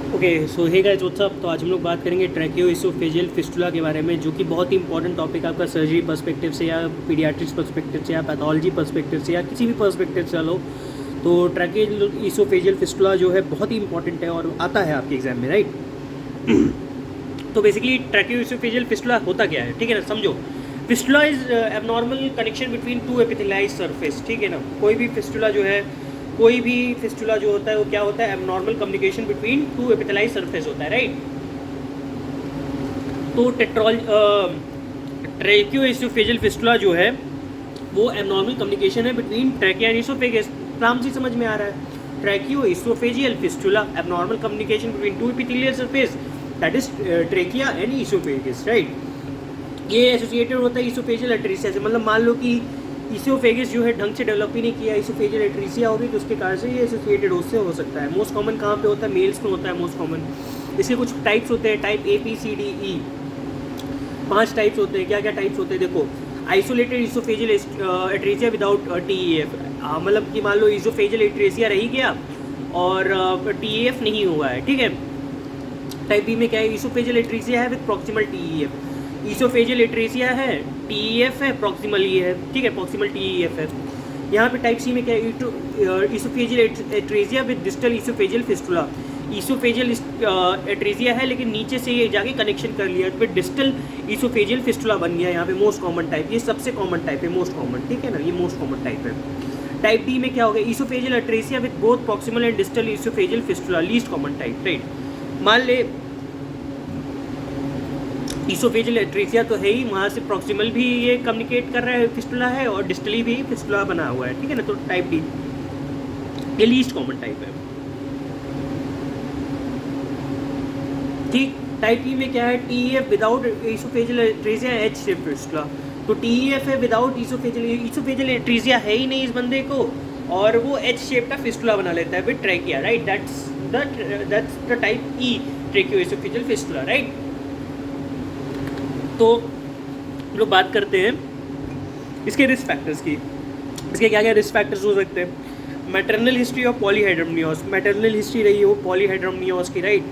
Okay so hey guys what's up. तो आज हम लोग बात करेंगे ट्रैकियोइसोफेजियल फिस्टुला के बारे में, जो कि बहुत ही इंपॉर्टेंट टॉपिक आपका सर्जरी पर्सपेक्टिव से या पीडियाट्रिक्स पर्सपेक्टिव से या पैथोलॉजी पर्सपेक्टिव से या किसी भी पर्सपेक्टिव से लो। तो ट्रैकियोइसोफेजियल फिस्टुला जो है बहुत ही इंपॉर्टेंट है और आता है आपके एग्जाम में, राइट। तो बेसिकली ट्रैकियोइसोफेजियल फिस्टुला होता क्या है, ठीक है ना, समझो। Fistula is abnormal connection between two epithelialise surface, ठीक है ना। कोई भी फिस्टुला जो होता है वो क्या होता है, abnormal communication between two epithelialise surface होता है, राइट। तो ट्रैकियोइसोफेजियल फिस्टुला जो है वो एबनॉर्मल कम्युनिकेशन है बिटवीन ट्रैकिया एंड इसोफेगस। नाम से समझ में आ रहा है, tracheoesophageal fistula abnormal communication between two epithelial surface, that is trachea and oesophagus, right. ये एसोसिएटेड होता है इसोफेजियल एट्रीसिया से। मतलब मान लो कि इसोफेगस जो है ढंग से डेवलप ही नहीं किया, इसोफेजियल एट्रीसिया होगी, तो उसके कारण से ये एसोसिएटेड उससे हो सकता है। मोस्ट कॉमन कहाँ पे होता है, मेल्स में होता है मोस्ट कॉमन। इसके कुछ टाइप्स होते हैं, टाइप ABCDE, 5 टाइप्स होते हैं। क्या क्या टाइप्स होते हैं देखो। आइसोलेटेड इसोफेजियल एट्रीसिया विदाउट TEF, मतलब कि मान लो इसोफेजियल एट्रीसिया रही गया और TEF नहीं हुआ है, ठीक है। टाइप बी में क्या है, इसोफेजियल एट्रीसिया है with proximal TEF। Oesophageal atresia है, TEF है, प्रॉक्सिमल ये है, ठीक है, प्रॉक्सिमल TEF है। यहाँ पे टाइप सी में क्या है, oesophageal atresia with distal oesophageal fistula. Oesophageal atresia है लेकिन नीचे से ये जाके कनेक्शन कर लिया, तो फिर डिस्टल इसोफेजियल फिस्टुला बन गया। यहाँ पे मोस्ट कॉमन टाइप, ये सबसे कॉमन टाइप है, मोस्ट कॉमन, ठीक है ना, ये मोस्ट कॉमन टाइप है। टाइप डी में क्या होगा, oesophageal atresia with both proximal and distal oesophageal fistula, least common type, right. मान ले इसोफेजियल एट्रीसिया तो है ही, वहाँ से प्रॉक्सिमल भी ये कम्युनिकेट कर रहा है, फिस्टुला है, और डिस्टली भी फिस्टुला बना हुआ है, ठीक है ना। तो टाइप डी ये लीस्ट कॉमन टाइप है, ठीक। टाइप ई में क्या है, TEF without oesophageal atresia, H shape fistula. तो TEF है विदाउट इसोफेजियल एट्रीसिया है ही नहीं इस बंदे को, और वो H शेप का फिस्टुला बना लेता है with trachea, right. That's the type E, tracheoesophageal fistula, right. तो हम लोग बात करते हैं इसके रिस्क फैक्टर्स की। इसके क्या क्या रिस्क फैक्टर्स हो सकते हैं। Maternal history of polyhydramnios, maternal history रही है वो पॉलीहाइड्रोमनियोस की, राइट।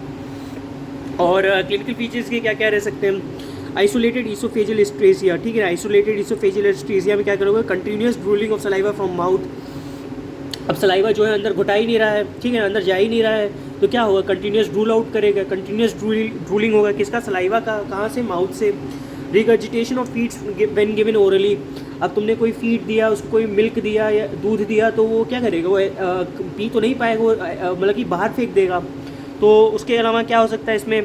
और क्लिनिकल फीचर्स के क्या क्या रह सकते हैं। आइसोलेटेड इसोफेजियल एट्रीसिया, ठीक है। आइसोलेटेड इसोफेजियल एट्रीसिया में क्या करोगे, continuous drooling of saliva from mouth. अब सलाइवा जो है अंदर घुटा ही नहीं रहा है, ठीक है, अंदर जा ही नहीं रहा है, तो क्या होगा, कंटिन्यूस ड्रूल आउट करेगा, कंटिन्यूस ड्रूलिंग होगा, किसका, सलाइवा का, कहाँ से, माउथ से। Regurgitation of feeds when given orally, अब तुमने कोई फीड दिया, उसको कोई मिल्क दिया या दूध दिया, तो वो क्या करेगा, वो पी तो नहीं पाएगा, वो मतलब कि बाहर फेंक देगा। तो उसके अलावा क्या हो सकता है इसमें,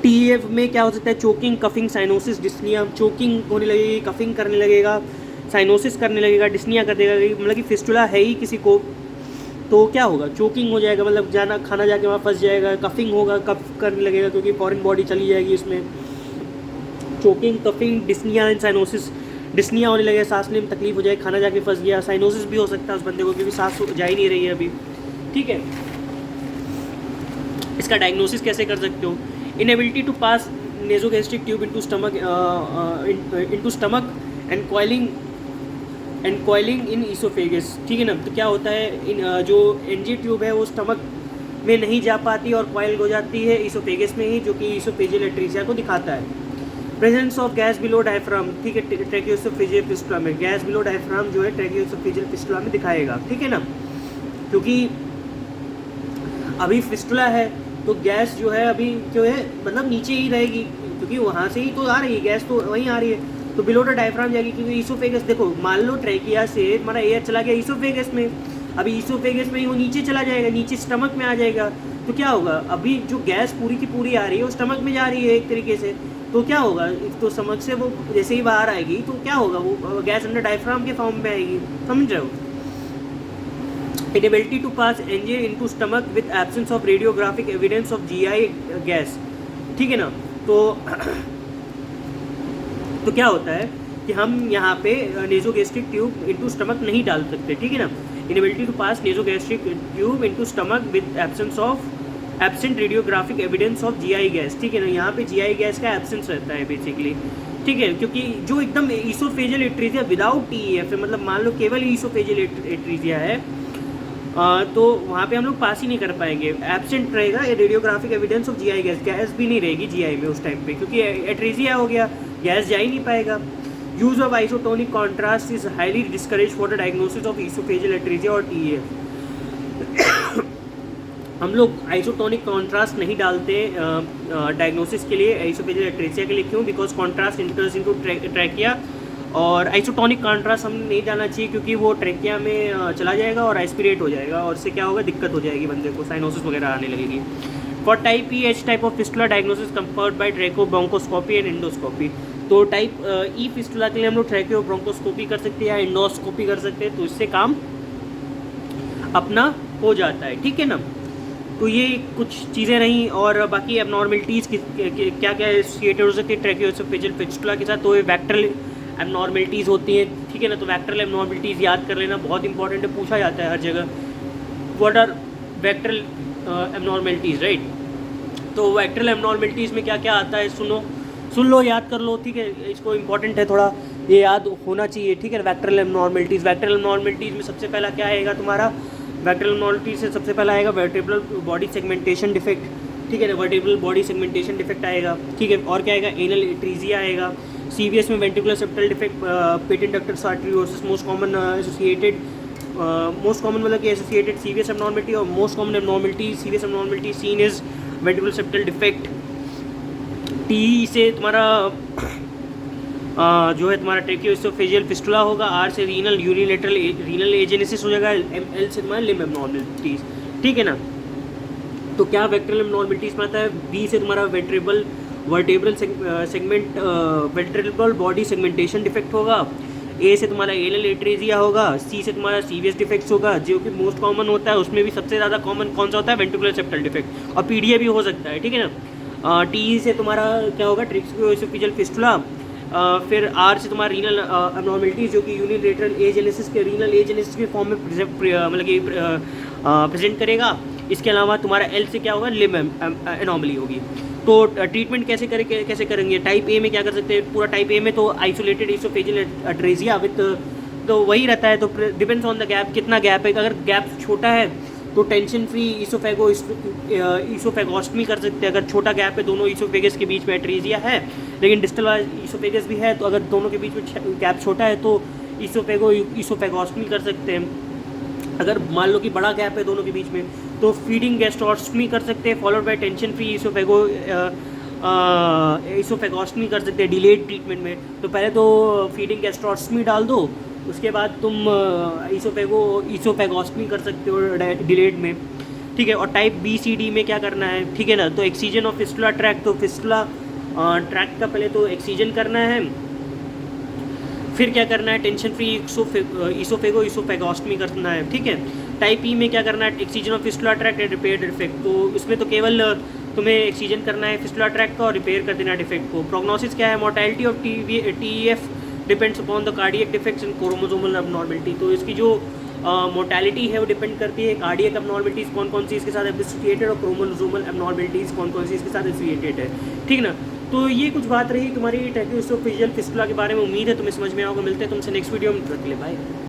TEF में क्या हो सकता है, choking, coughing, cyanosis, dyspnoea. Choking होने लगेगी, कफिंग करने लगेगा, साइनोसिस करने लगेगा, डिस्निया कर देगा, मतलब कि फिस्टुला है ही किसी को, तो क्या होगा, चोकिंग हो जाएगा, मतलब जाना खाना जाके वहाँ फंस जाएगा। कफिंग होगा, कफ करने लगेगा क्योंकि फॉरेन बॉडी चली जाएगी इसमें। Choking, coughing, dyspnoea and cyanosis. Dyspnoea होने लगेगा, सांस लेने में तकलीफ हो जाए, खाना जाके फंस गया। साइनोसिस भी हो सकता है उस बंदे को क्योंकि सांस जा ही नहीं रही है अभी, ठीक है। इसका डायग्नोसिस कैसे कर सकते हो, inability to pass nasogastric tube into stomach and coiling in oesophagus, ठीक है ना। तो क्या होता है, जो NG ट्यूब है वो स्टमक में नहीं जा पाती और कॉइल हो जाती है इसोफेगस में ही, जो कि इसोफेजियल एट्रीसिया को दिखाता है। Presence of gas below diaphragm, ठीक है, ट्रैकियोइसोफेजियल फिस्टुला में गैस बिलो डायफ्राम जो है ट्रैकियोइसोफेजियल फिस्टुला में दिखाएगा, ठीक है ना। क्योंकि अभी फिस्टुला है तो गैस जो है अभी जो है मतलब नीचे ही रहेगी, क्योंकि वहाँ से ही तो आ रही है गैस, तो वहीं आ रही है, तो बिलो द डायफ्राम जाएगी। क्योंकि इसोफेगस, देखो मान लो ट्रैकिया से हमारा एयर चला गया इसोफेगस में, अभी इसोफेगस में ही वो नीचे चला जाएगा, नीचे स्टमक में आ जाएगा, तो क्या होगा, अभी जो गैस पूरी की पूरी आ रही है वो स्टमक में जा रही है एक तरीके से, तो क्या होगा, तो स्टमक से वो जैसे ही बाहर आएगी तो क्या होगा, वो गैस अंडर डायफ्राम के फॉर्म में आएगी, समझ रहे हो। Inability to pass NG into stomach with absence of radiographic evidence of GI gas, ठीक है ना। तो क्या होता है कि हम यहाँ पे नेजोगैस्ट्रिक ट्यूब इनटू स्टमक नहीं डाल सकते, ठीक है ना। Inability to pass nasogastric tube into stomach with absent radiographic evidence of GI gas, ठीक है ना। यहाँ पे GI गैस का एब्सेंस रहता है बेसिकली, ठीक है, क्योंकि जो एकदम इसोफेजियल एट्रीसिया विदाउट TEF है, मतलब मान लो केवल इसोफेजियल एट्रीसिया है, तो वहाँ पे हम लोग पास ही नहीं कर पाएंगे। एब्सेंट रहेगा radiographic evidence of GI gas, gas भी नहीं रहेगी जीआई में उस टाइम पे, क्योंकि एट्रेजिया हो गया, गैस जा ही नहीं पाएगा। Use of isotonic contrast is highly discourage for the diagnosis of oesophageal atresia और टीएफ। हम लोग आइसोटोनिक कॉन्ट्रास्ट नहीं डालते डायग्नोसिस के लिए इसोफेजियल एट्रेजिया के लिए। क्यों? बिकॉज कॉन्ट्रास्ट इंटर्स इनटू ट्रैकिया, और आइसोटोनिक कॉन्ट्रास्ट हमने नहीं डालना चाहिए क्योंकि वो ट्रैकिया में चला जाएगा और एस्पिरेट हो जाएगा, और इससे क्या होगा, दिक्कत हो जाएगी बंदे को, साइनोसिस वगैरह आने लगेगी। For type E H type of fistula diagnosis confirmed by tracheo bronchoscopy and endoscopy. तो टाइप ई फिस्टुला के लिए हम लोग ट्रैको ब्रोंकोस्कोपी कर सकते हैं या एंडोस्कोपी कर सकते हैं, तो इससे काम अपना हो जाता है, ठीक है ना। तो ये कुछ चीज़ें रहीं, और बाकी एबनॉर्मलिटीज़ क्या क्या एसोसिएटेड हो सकती है ट्रैकियोएसोफेजियल फिस्टुला के साथ। तो ये वेक्टरल एबनॉर्मलिटीज़ होती हैं, ठीक है ना। तो वेक्टरल एबनॉर्मलिटीज़ याद कर लेना, बहुत इंपॉर्टेंट है, पूछा जाता है हर जगह, व्हाट आर वेक्टरल एबनॉर्मलिटीज़, राइट। तो वेक्टरल एबनॉर्मलिटीज़ में क्या क्या आता है, सुन लो, याद कर लो, ठीक है। इसको इंपॉर्टेंट है थोड़ा, ये याद होना चाहिए, ठीक है। वेक्टरल एबनॉर्मलिटीज़, वेक्टरल एबनॉर्मलिटीज़ में सबसे पहला क्या आएगा तुम्हारा, वेक्टरल एबनॉर्मलिटीज़ से सबसे पहला आएगा वर्टेब्रल बॉडी सेगमेंटेशन डिफेक्ट, ठीक है ना। वर्टेब्रल बॉडी सेगमेंटेशन डिफेक्ट आएगा, ठीक है। और क्या आएगा, एनल एट्रीजिया आएगा। सीवीएस में ventricular septal defect, patent ductus arteriosus most common associated, most common मतलब कि एसोसिएटेड सीवीएस एबनॉर्मलिटी, और most common abnormality CVS abnormality seen is ventricular septal defect. T से तुम्हारा जो है तुम्हारा ट्रैकियोएसोफेजियल फिस्टुला होगा। आर से रीनल यूरिलेटरल रीनल एजेनेसिस हो जाएगा। एल से तुम्हारा लिम्ब एबनॉर्मलिटीज, ठीक है ना। तो क्या वेक्टरल एबनॉर्मलिटीज में आता है। बी से तुम्हारा vertebral segment vertebral body segmentation defect होगा। ए से तुम्हारा एनल एट्रेजिया होगा। सी से तुम्हारा सीवीएस डिफेक्ट्स होगा, जो कि मोस्ट कॉमन होता है। उसमें भी सबसे ज़्यादा कॉमन कौन सा होता है, वेंट्रिकुलर सेप्टल डिफेक्ट, और पीडीए भी हो सकता है, ठीक है ना। टी से तुम्हारा क्या होगा, ट्रैकियोएसोफेजियल फिस्टुला। फिर आर से तुम्हारा रीनल एबनॉर्मलिटीज, जो कि यूनिलेटरल एजेनेसिस के रीनल एजेनेसिस के फॉर्म में मतलब कि प्रेजेंट करेगा। इसके अलावा तुम्हारा एल से क्या होगा, लिम्ब एनॉमली होगी। तो ट्रीटमेंट कैसे करेंगे। टाइप ए में क्या कर सकते हैं, पूरा टाइप ए में तो आइसोलेटेड इसोफेजियल एट्रेजिया विद, तो वही रहता है। तो डिपेंड्स ऑन द गैप, कितना गैप है। अगर गैप छोटा है तो टेंशन फ्री इसोफेगोस्टमी कर सकते हैं। अगर छोटा गैप है, दोनों इसोफेगस के बीच में एट्रेजिया है लेकिन डिस्टल इसोफेगस भी है, तो अगर दोनों के बीच में गैप छोटा है तो इसोफेगोस्टमी कर सकते हैं। अगर मान लो कि बड़ा गैप है दोनों के बीच में, तो फीडिंग गैस्ट्रोस्टमी कर सकते हैं, फॉलोड बाय टेंशन फ्री इसोफेगोस्टमी कर सकते हैं डिलेड ट्रीटमेंट में। तो पहले तो फीडिंग गैस्ट्रोस्टमी डाल दो, उसके बाद तुम इसोफेगोस्टमी कर सकते हो डिलेड में, ठीक है। और टाइप बी सी डी में क्या करना है, ठीक है ना। तो एक्सीजन ऑफ फिस्टुला ट्रैक्ट, तो फिस्टुला ट्रैक्ट का पहले तो एक्सीजन करना है, फिर क्या करना है, टेंशन फ्री इसोफेगोस्टमी करना है, ठीक है। टाइप ई में क्या करना है, excision of fistula tract and repair defect. तो इसमें तो केवल तुम्हें एक्सीजन करना है फिस्टुला ट्रैक्ट का और रिपेयर कर देना डिफेक्ट को। प्रोग्नोसिस क्या है, mortality of TEF depends upon the cardiac defects and chromosomal abnormality. तो इसकी जो मोर्टेलिटी है वो डिपेंड करती है कार्डियक एबनॉर्मलिटीज़ कौन कौन सी इसके साथ एसोसिएटेड, और क्रोमोसोमल एबनॉर्मलिटीज़ कौन कौन सी इसके साथ एसोसिएटेड है, ठीक ना। तो ये कुछ बात रही तुम्हारी ट्रैकियोएसोफेजियल फिस्टुला के बारे में। उम्मीद है तुम्हें समझ में आओगे। मिलते हैं तुमसे नेक्स्ट वीडियो में, तब तक के लिए बाय।